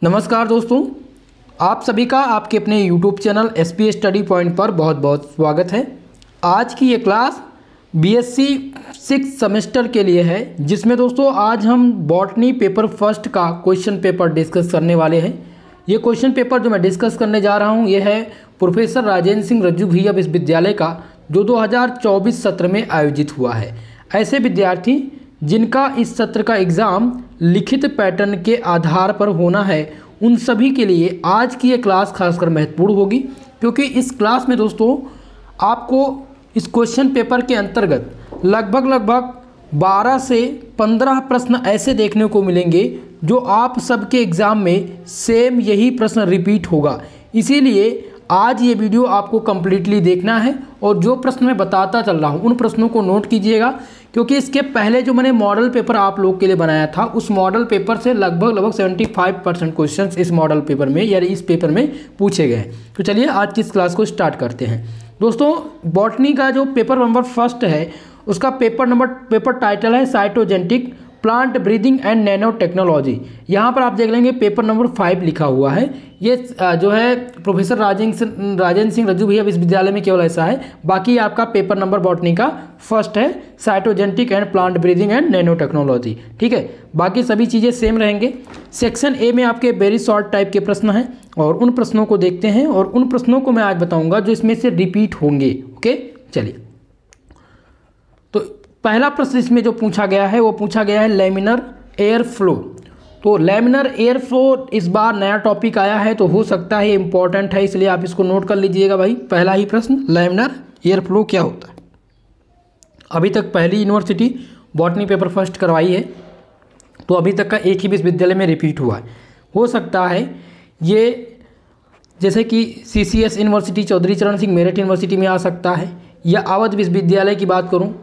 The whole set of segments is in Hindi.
नमस्कार दोस्तों, आप सभी का आपके अपने YouTube channel SP study point पर बहुत बहुत स्वागत है। आज की ये क्लास BSc 6 सेमेस्टर के लिए है, जिसमें दोस्तों आज हम बॉटनी पेपर फर्स्ट का क्वेश्चन पेपर डिस्कस करने वाले हैं। ये क्वेश्चन पेपर जो मैं डिस्कस करने जा रहा हूँ ये है प्रोफेसर राजेंद्र सिंह रज्जू भैया विश्वविद्यालय का, जो 2024 सत्र में आयोजित हुआ है। ऐसे विद्यार्थी जिनका इस सत्र का एग्ज़ाम लिखित पैटर्न के आधार पर होना है, उन सभी के लिए आज की ये क्लास खासकर महत्वपूर्ण होगी, क्योंकि इस क्लास में दोस्तों आपको इस क्वेश्चन पेपर के अंतर्गत लगभग 12 से 15 प्रश्न ऐसे देखने को मिलेंगे जो आप सबके एग्ज़ाम में सेम यही प्रश्न रिपीट होगा। इसीलिए आज ये वीडियो आपको कम्प्लीटली देखना है और जो प्रश्न मैं बताता चल रहा हूँ उन प्रश्नों को नोट कीजिएगा, क्योंकि इसके पहले जो मैंने मॉडल पेपर आप लोग के लिए बनाया था उस मॉडल पेपर से लगभग 75% क्वेश्चंस इस मॉडल पेपर में या इस पेपर में पूछे गए। तो चलिए आज की इस क्लास को स्टार्ट करते हैं। दोस्तों, बॉटनी का जो पेपर नंबर फर्स्ट है उसका पेपर टाइटल है cytogenetic plant breathing and nano technology. यहाँ पर आप देख लेंगे पेपर नंबर 5 लिखा हुआ है। ये जो है प्रोफेसर राजेंद्र सिंह रज्जू भैया विश्वविद्यालय में केवल ऐसा है, बाकी आपका पेपर नंबर बॉटनी का फर्स्ट है cytogenetic and plant breathing and nano technology. ठीक है, बाकी सभी चीज़ें सेम रहेंगे। सेक्शन ए में आपके वेरी शॉर्ट टाइप के प्रश्न हैं और उन प्रश्नों को देखते हैं और उन प्रश्नों को मैं आज बताऊँगा जो इसमें से रिपीट होंगे। ओके, चलिए। तो पहला प्रश्न इसमें जो पूछा गया है वो पूछा गया है लैमिनर एयर फ्लो। तो लैमिनर एयर फ्लो इस बार नया टॉपिक आया है, तो हो सकता है इंपॉर्टेंट है, इसलिए आप इसको नोट कर लीजिएगा भाई। पहला ही प्रश्न, लैमिनर एयर फ्लो क्या होता है। अभी तक पहली यूनिवर्सिटी बॉटनी पेपर फर्स्ट करवाई है, तो अभी तक का एक ही विश्वविद्यालय में रिपीट हुआ है। हो सकता है ये जैसे कि CCS यूनिवर्सिटी चौधरी चरण सिंह मेरठ यूनिवर्सिटी में आ सकता है, या अवध विश्वविद्यालय की बात करूँ,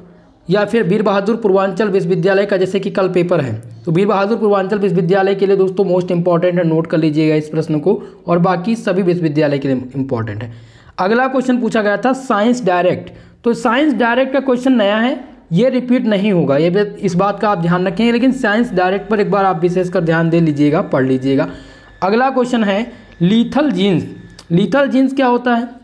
या फिर वीर बहादुर पूर्वांचल विश्वविद्यालय का, जैसे कि कल पेपर है। तो वीर बहादुर पूर्वांचल विश्वविद्यालय के लिए दोस्तों मोस्ट इंपॉर्टेंट है, नोट कर लीजिएगा इस प्रश्न को, और बाकी सभी विश्वविद्यालय के लिए इंपॉर्टेंट है। अगला क्वेश्चन पूछा गया था साइंस डायरेक्ट। तो साइंस डायरेक्ट का क्वेश्चन नया है, ये रिपीट नहीं होगा, ये इस बात का आप ध्यान रखेंगे, लेकिन साइंस डायरेक्ट पर एक बार आप विशेषकर ध्यान दे लीजिएगा, पढ़ लीजिएगा। अगला क्वेश्चन है लीथल जीन्स। लीथल जीन्स क्या होता है।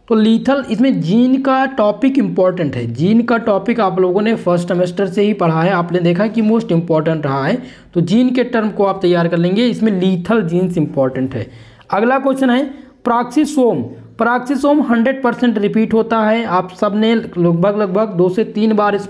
तो लीथल, इसमें जीन का टॉपिक इंपॉर्टेंट है। जीन का टॉपिक आप लोगों ने फर्स्ट सेमेस्टर से ही पढ़ा है, आपने देखा कि मोस्ट इंपॉर्टेंट रहा है, तो जीन के टर्म को आप तैयार कर लेंगे, इसमें लीथल जीन्स इंपॉर्टेंट है। अगला क्वेश्चन है प्राक्सिसोम। प्राक्सिसोम 100% रिपीट होता है, आप सब ने लगभग 2 से 3 बार इस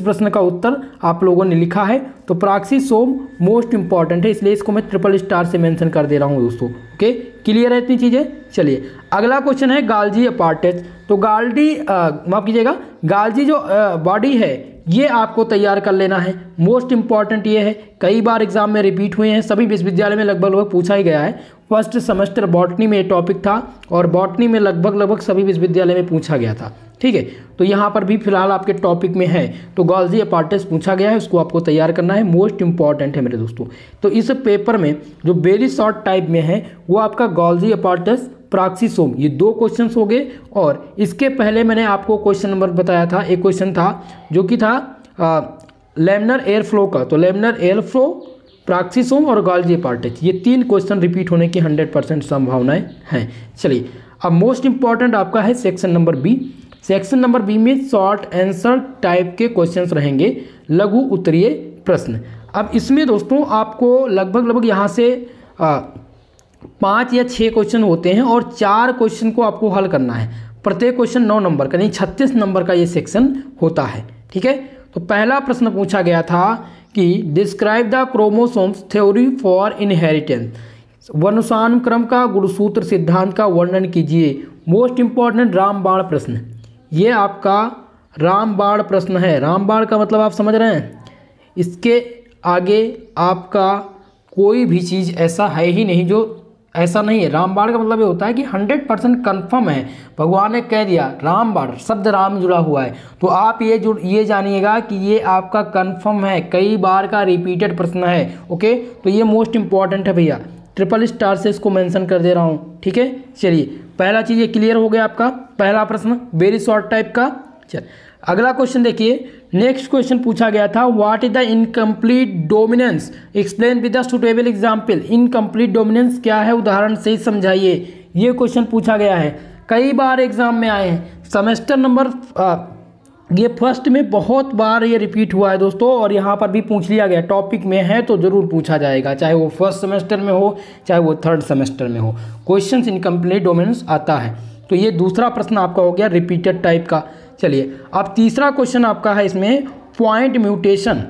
प्रश्न का उत्तर आप लोगों ने लिखा है। तो प्राक्सिसोम मोस्ट इंपॉर्टेंट है, इसलिए इसको मैं ट्रिपल स्टार से मेंशन कर दे रहा हूँ दोस्तों। ओके, क्लियर है इतनी चीज़ें। चलिए, अगला क्वेश्चन है गाल्जी अपार्टेज। तो माफ कीजिएगा, गाल्जी जो बॉडी है ये आपको तैयार कर लेना है, मोस्ट इंपॉर्टेंट ये है, कई बार एग्जाम में रिपीट हुए हैं, सभी विश्वविद्यालय में लगभग पूछा ही गया है। फर्स्ट सेमेस्टर बॉटनी में ये टॉपिक था और बॉटनी में लगभग सभी विश्वविद्यालय में पूछा गया था। ठीक है, तो यहाँ पर भी फिलहाल आपके टॉपिक में है, तो गाल्जी अपार्टेज पूछा गया है, उसको आपको तैयार करना है, मोस्ट इंपॉर्टेंट है मेरे दोस्तों। तो इस पेपर में जो वेरी शॉर्ट टाइप में है वो आपका गाल्जी अपार्टेज प्राक्सिसोम, ये 2 क्वेश्चंस हो गए। और इसके पहले मैंने आपको क्वेश्चन नंबर बताया था, एक क्वेश्चन था जो कि था लैमिनर एयर फ्लो का। तो लैमिनर एयर फ्लो, प्राक्सिसोम और गाल्जी अपार्टेज, ये 3 क्वेश्चन रिपीट होने की 100% संभावनाएं हैं। चलिए, अब मोस्ट इंपॉर्टेंट आपका है section number B. Section number B में शॉर्ट आंसर टाइप के क्वेश्चंस रहेंगे, लघु उत्तरीय प्रश्न। अब इसमें दोस्तों आपको लगभग यहाँ से 5 या 6 क्वेश्चन होते हैं और 4 क्वेश्चन को आपको हल करना है। प्रत्येक क्वेश्चन 9 नंबर का, नहीं 36 नंबर का ये सेक्शन होता है। ठीक है, तो पहला प्रश्न पूछा गया था कि describe the chromosomes theory for inheritance. वंशानुक्रम का गुणसूत्र सिद्धांत का वर्णन कीजिए। मोस्ट इंपॉर्टेंट रामबाण प्रश्न, ये आपका रामबाण प्रश्न है। रामबाण का मतलब आप समझ रहे हैं, इसके आगे आपका कोई भी चीज़ ऐसा है ही नहीं जो ऐसा नहीं है। रामबाण का मतलब ये होता है कि 100% कन्फर्म है, भगवान ने कह दिया, रामबाण शब्द राम जुड़ा हुआ है, तो आप ये जानिएगा कि ये आपका कन्फर्म है, कई बार का रिपीटेड प्रश्न है। ओके, तो ये मोस्ट इंपॉर्टेंट है भैया, ट्रिपल स्टार से इसको मेंशन कर दे रहा हूँ। ठीक है, चलिए, पहला चीज़ ये क्लियर हो गया आपका, पहला प्रश्न वेरी शॉर्ट टाइप का। चल, अगला क्वेश्चन देखिए, नेक्स्ट क्वेश्चन पूछा गया था, what is the incomplete dominance, explain with the suitable example. Incomplete dominance क्या है, उदाहरण से समझाइए। ये क्वेश्चन पूछा गया है, कई बार एग्जाम में आए हैं। सेमेस्टर नंबर ये फर्स्ट में बहुत बार ये रिपीट हुआ है दोस्तों, और यहाँ पर भी पूछ लिया गया, टॉपिक में है तो जरूर पूछा जाएगा, चाहे वो फर्स्ट सेमेस्टर में हो चाहे वो थर्ड सेमेस्टर में हो, क्वेश्चंस इनकम्प्लीट डोमिनेंस आता है। तो ये दूसरा प्रश्न आपका हो गया रिपीटेड टाइप का। चलिए अब तीसरा क्वेश्चन आपका है इसमें, पॉइंट म्यूटेशन,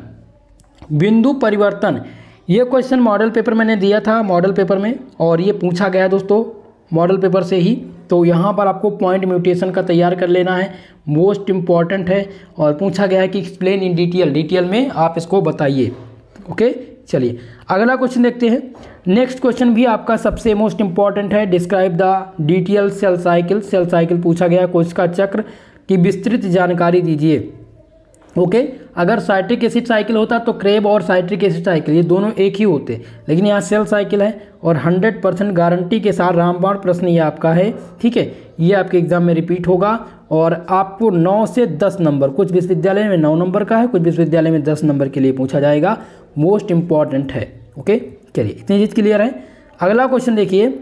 बिंदु परिवर्तन। ये क्वेश्चन मॉडल पेपर मैंने दिया था, मॉडल पेपर में, और ये पूछा गया दोस्तों मॉडल पेपर से ही। तो यहाँ पर आपको पॉइंट म्यूटेशन का तैयार कर लेना है, मोस्ट इम्पॉर्टेंट है, और पूछा गया है कि एक्सप्लेन इन डिटेल में आप इसको बताइए। ओके, चलिए अगला क्वेश्चन देखते हैं। नेक्स्ट क्वेश्चन भी आपका सबसे मोस्ट इम्पॉर्टेंट है, describe the detail cell cycle. Cell cycle पूछा गया, कोशिका चक्र की विस्तृत जानकारी दीजिए। ओके, अगर साइट्रिक एसिड साइकिल होता तो क्रेब और साइट्रिक एसिड साइकिल ये दोनों एक ही होते, लेकिन यहाँ सेल साइकिल है, और 100% गारंटी के साथ रामबाण प्रश्न ये आपका है। ठीक है, ये आपके एग्जाम में रिपीट होगा, और आपको 9 से 10 नंबर, कुछ विश्वविद्यालय में 9 नंबर का है, कुछ विश्वविद्यालय में 10 नंबर के लिए पूछा जाएगा, मोस्ट इंपॉर्टेंट है। ओके, चलिए इतनी चीज़ क्लियर है। अगला क्वेश्चन देखिए,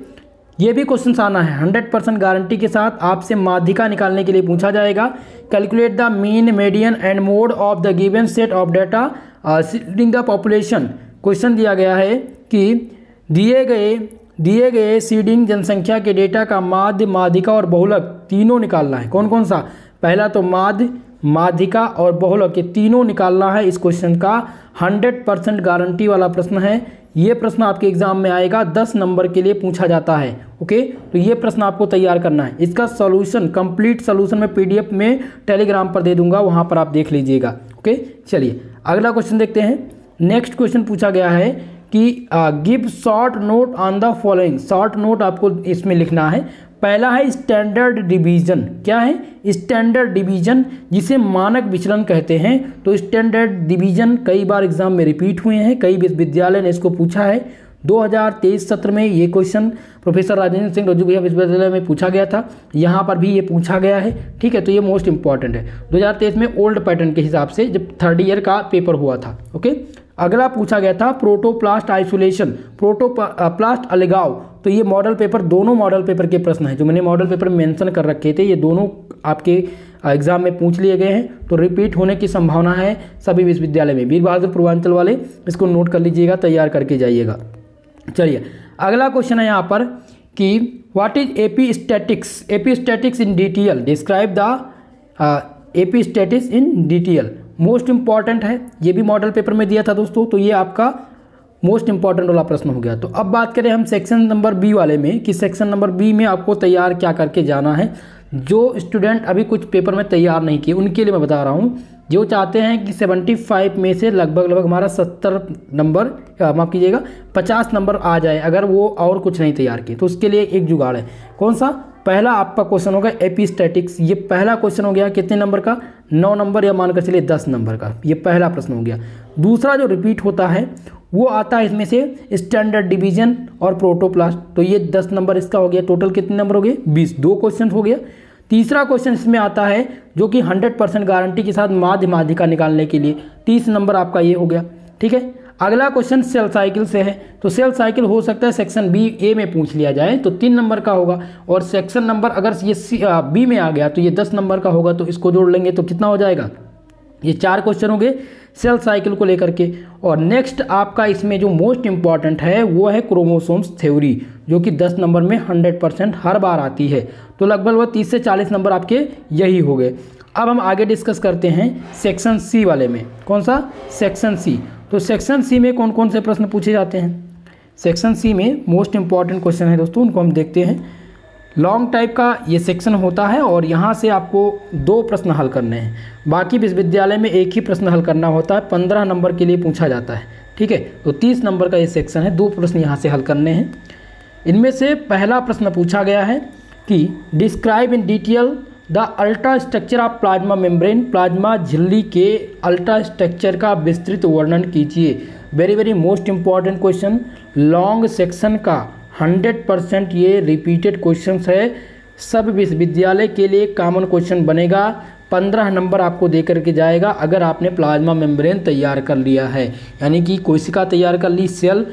ये भी क्वेश्चन आना है 100% गारंटी के साथ, आपसे माध्यिका निकालने के लिए पूछा जाएगा। Calculate the mean, median and mode of the given set of data in the population. Question दिया गया है कि दिए गए सीडिंग जनसंख्या के डेटा का माध्य, माध्यिका और बहुलक तीनों निकालना है। कौन कौन सा, पहला तो माध्य, माध्यिका और बहुलक, ये तीनों निकालना है। इस क्वेश्चन का 100% गारंटी वाला प्रश्न है। ये प्रश्न आपके एग्जाम में आएगा, 10 नंबर के लिए पूछा जाता है। ओके, तो ये प्रश्न आपको तैयार करना है। इसका सॉल्यूशन, कंप्लीट सॉल्यूशन मैं पीडीएफ में टेलीग्राम पर दे दूंगा, वहां पर आप देख लीजिएगा। ओके, चलिए अगला क्वेश्चन देखते हैं। नेक्स्ट क्वेश्चन पूछा गया है कि give short note on the following. Short note आपको इसमें लिखना है। पहला है स्टैंडर्ड डिवीजन। क्या है स्टैंडर्ड डिवीजन, जिसे मानक विचलन कहते हैं। तो स्टैंडर्ड डिवीजन कई बार एग्जाम में रिपीट हुए हैं, कई विश्वविद्यालय ने इसको पूछा है। 2023 सत्र में ये क्वेश्चन प्रोफेसर राजेंद्र सिंह रजूगुया विश्वविद्यालय में पूछा गया था, यहाँ पर भी ये पूछा गया है। ठीक है, तो ये मोस्ट इंपॉर्टेंट है। 2023 में ओल्ड पैटर्न के हिसाब से जब थर्ड ईयर का पेपर हुआ था। ओके, अगला पूछा गया था प्रोटोप्लास्ट आइसोलेशन, प्रोटोप्लास्ट अलगाव। तो ये मॉडल पेपर, दोनों मॉडल पेपर के प्रश्न हैं जो मैंने मॉडल पेपर में मेंशन कर रखे थे, ये दोनों आपके एग्जाम में पूछ लिए गए हैं। तो रिपीट होने की संभावना है सभी विश्वविद्यालय में। वीर बहादुर पूर्वांचल वाले इसको नोट कर लीजिएगा, तैयार करके जाइएगा। चलिए अगला क्वेश्चन है यहाँ पर कि what is epistatics, epistatics in detail, describe the epistatics in detail. Most important है, ये भी मॉडल पेपर में दिया था दोस्तों, तो ये आपका मोस्ट इंपॉर्टेंट वाला प्रश्न हो गया। तो अब बात करें हम सेक्शन नंबर बी वाले में, कि सेक्शन नंबर बी में आपको तैयार क्या करके जाना है। जो स्टूडेंट अभी कुछ पेपर में तैयार नहीं किए उनके लिए मैं बता रहा हूँ, जो चाहते हैं कि 75 में से लगभग हमारा 70 नंबर, माफ़ कीजिएगा 50 नंबर आ जाए अगर वो और कुछ नहीं तैयार किए, तो उसके लिए एक जुगाड़ है। कौन सा, पहला आपका क्वेश्चन होगा एपीस्टैटिक्स। ये पहला क्वेश्चन हो गया, कितने नंबर का, 9 नंबर, या मानकर चलिए 10 नंबर का, ये पहला प्रश्न हो गया। दूसरा जो रिपीट होता है वो आता है इसमें से स्टैंडर्ड डिवीजन और प्रोटोप्लास्ट, तो ये 10 नंबर इसका हो गया। टोटल कितने नंबर हो गए, 20, 2 क्वेश्चन हो गया। तीसरा क्वेश्चन इसमें आता है जो कि 100% गारंटी के साथ माध्य, माध्यिका निकालने के लिए 30 नंबर आपका ये हो गया। ठीक है, अगला क्वेश्चन सेल साइकिल से है, तो सेल साइकिल हो सकता है सेक्शन बी ए में पूछ लिया जाए तो 3 नंबर का होगा, और सेक्शन नंबर अगर ये बी में आ गया तो ये 10 नंबर का होगा, तो इसको जोड़ लेंगे तो कितना हो जाएगा, ये 4 क्वेश्चन हो गए सेल साइकिल को लेकर के। और नेक्स्ट आपका इसमें जो मोस्ट इंपॉर्टेंट है वो है क्रोमोसोम्स थ्योरी, जो कि 10 नंबर में 100% हर बार आती है। तो लगभग वो 30 से 40 नंबर आपके यही हो गए। अब हम आगे डिस्कस करते हैं सेक्शन सी वाले में। कौन सा, सेक्शन सी। तो सेक्शन सी में कौन कौन से प्रश्न पूछे जाते हैं। सेक्शन सी में मोस्ट इंपॉर्टेंट क्वेश्चन है दोस्तों, उनको हम देखते हैं। लॉन्ग टाइप का ये सेक्शन होता है और यहाँ से आपको 2 प्रश्न हल करने हैं। बाकी विश्वविद्यालय में एक ही प्रश्न हल करना होता है, 15 नंबर के लिए पूछा जाता है। ठीक है, तो 30 नंबर का ये सेक्शन है, 2 प्रश्न यहाँ से हल करने हैं। इनमें से पहला प्रश्न पूछा गया है कि describe in detail the ultra structure of plasma membrane, plasma झिल्ली के अल्ट्रा स्ट्रक्चर का विस्तृत वर्णन कीजिए। Very very most important question, long section का 100% ये रिपीटेड क्वेश्चंस है, सब विश्वविद्यालय के लिए कॉमन क्वेश्चन बनेगा। 15 नंबर आपको दे करके जाएगा अगर आपने प्लाज्मा मेम्ब्रेन तैयार कर लिया है, यानी कि कोशिका तैयार कर ली, सेल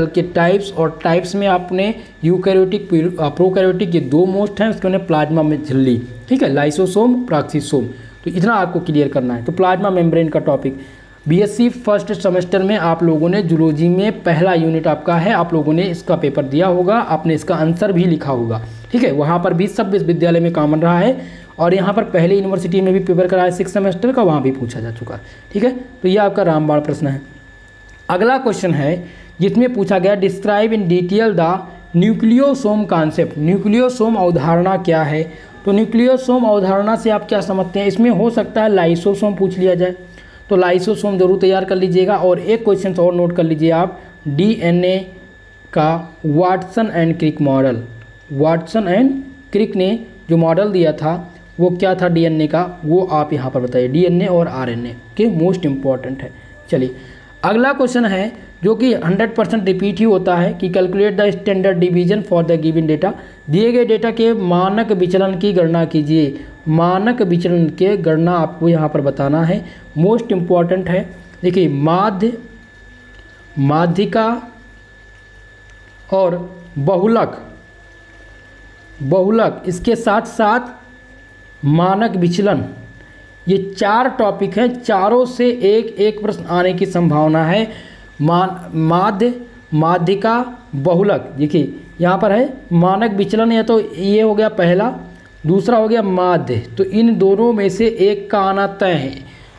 के टाइप्स, और टाइप्स में आपने यूकैरियोटिक प्रोकैरियोटिक ये 2 मोस्ट हैं, उसके प्लाज्मा में झिल्ली, ठीक है, लाइसोसोम प्राक्सिसोम। तो इतना आपको क्लियर करना है। तो प्लाज्मा मेम्ब्रेन का टॉपिक बीएससी फर्स्ट सेमेस्टर में आप लोगों ने जूलॉजी में पहला यूनिट आपका है, आप लोगों ने इसका पेपर दिया होगा, आपने इसका आंसर भी लिखा होगा, ठीक है। वहाँ पर भी सब विश्वविद्यालय में कॉमन रहा है, और यहाँ पर पहले यूनिवर्सिटी में भी पेपर कराया 6 सेमेस्टर का, वहाँ भी पूछा जा चुका है, ठीक है। तो ये आपका रामबाण प्रश्न है। अगला क्वेश्चन है जिसमें पूछा गया describe in detail the nucleosome concept. Nucleosome अवधारणा क्या है? तो न्यूक्लियोसोम अवधारणा से आप क्या समझते हैं? इसमें हो सकता है लाइसोसोम पूछ लिया जाए, तो लाइसोसोम जरूर तैयार कर लीजिएगा। और एक क्वेश्चन और नोट कर लीजिए आप, डीएनए का Watson and Crick model. Watson and Crick ने जो मॉडल दिया था वो क्या था डीएनए का, वो आप यहाँ पर बताइए। डीएनए और आरएनए के मोस्ट इम्पॉर्टेंट है। चलिए अगला क्वेश्चन है जो कि 100% रिपीट ही होता है कि calculate the standard division for the given data. दिए गए डेटा के मानक विचलन की गणना कीजिए। मानक विचलन के गणना आपको यहाँ पर बताना है, मोस्ट इम्पॉर्टेंट है। देखिए माध्यिका और बहुलक इसके साथ साथ मानक विचलन, ये 4 टॉपिक हैं, चारों से एक प्रश्न आने की संभावना है। माध्यिका बहुलक, देखिए यहाँ पर है मानक विचलन, या तो ये हो गया पहला, दूसरा हो गया माध्य, तो इन दोनों में से एक का आना तय है।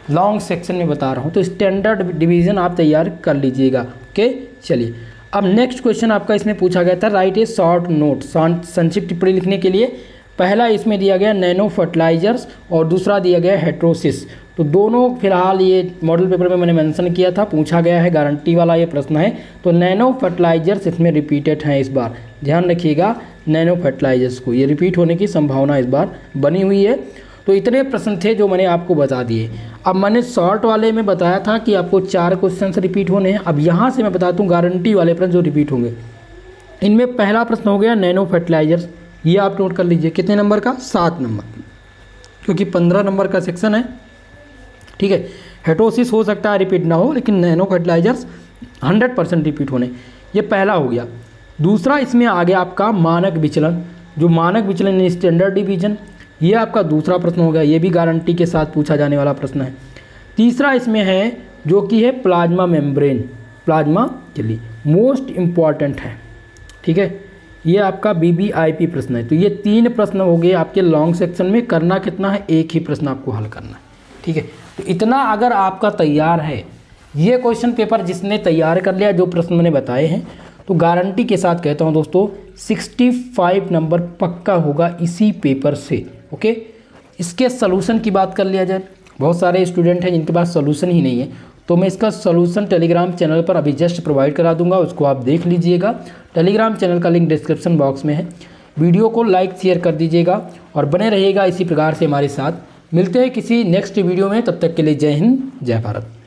लॉन्ग सेक्शन में बता रहा हूँ, तो स्टैंडर्ड डिवीजन आप तैयार कर लीजिएगा। ओके चलिए अब नेक्स्ट क्वेश्चन आपका इसमें पूछा गया था राइट ए शॉर्ट नोट, संक्षिप्त टिप्पणी लिखने के लिए। पहला इसमें दिया गया नैनो फर्टिलाइजर्स और दूसरा दिया गया हेट्रोसिस। तो दोनों फिलहाल ये मॉडल पेपर में मैंने मेंशन किया था, पूछा गया है, गारंटी वाला ये प्रश्न है। तो नैनो फर्टिलाइजर्स इसमें रिपीटेड हैं इस बार, ध्यान रखिएगा नैनो फर्टिलाइजर्स को, ये रिपीट होने की संभावना इस बार बनी हुई है। तो इतने प्रश्न थे जो मैंने आपको बता दिए। अब मैंने शॉर्ट वाले में बताया था कि आपको 4 क्वेश्चन रिपीट होने हैं। अब यहाँ से मैं बताता हूँ गारंटी वाले प्रश्न जो रिपीट होंगे। इनमें पहला प्रश्न हो गया नैनो फर्टिलाइजर्स, ये आप नोट कर लीजिए। कितने नंबर का? 7 नंबर, क्योंकि 15 नंबर का सेक्शन है, ठीक है। हेटोसिस हो सकता है रिपीट ना हो, लेकिन नैनो फर्टिलाइजर्स 100% रिपीट होने, ये पहला हो गया। दूसरा इसमें आ गया आपका मानक विचलन, जो मानक विचलन स्टैंडर्ड डिवीजन, ये आपका दूसरा प्रश्न हो गया, ये भी गारंटी के साथ पूछा जाने वाला प्रश्न है। तीसरा इसमें है जो कि है प्लाज्मा मेम्ब्रेन, प्लाज्मा झिल्ली, मोस्ट इम्पॉर्टेंट है, ठीक है। ये आपका बीबीआईपी प्रश्न है। तो ये 3 प्रश्न हो गए आपके लॉन्ग सेक्शन में। करना कितना है? एक ही प्रश्न आपको हल करना है, ठीक है। तो इतना अगर आपका तैयार है, ये क्वेश्चन पेपर जिसने तैयार कर लिया, जो प्रश्न मैंने बताए हैं, तो गारंटी के साथ कहता हूँ दोस्तों 65 नंबर पक्का होगा इसी पेपर से। ओके, इसके सलूशन की बात कर लिया जाए, बहुत सारे स्टूडेंट हैं जिनके पास सलूशन ही नहीं है, तो मैं इसका सलूशन टेलीग्राम चैनल पर अभी जस्ट प्रोवाइड करा दूंगा, उसको आप देख लीजिएगा। टेलीग्राम चैनल का लिंक डिस्क्रिप्शन बॉक्स में है। वीडियो को लाइक शेयर कर दीजिएगा और बने रहिएगा इसी प्रकार से हमारे साथ। मिलते हैं किसी नेक्स्ट वीडियो में, तब तक के लिए जय हिंद जय भारत।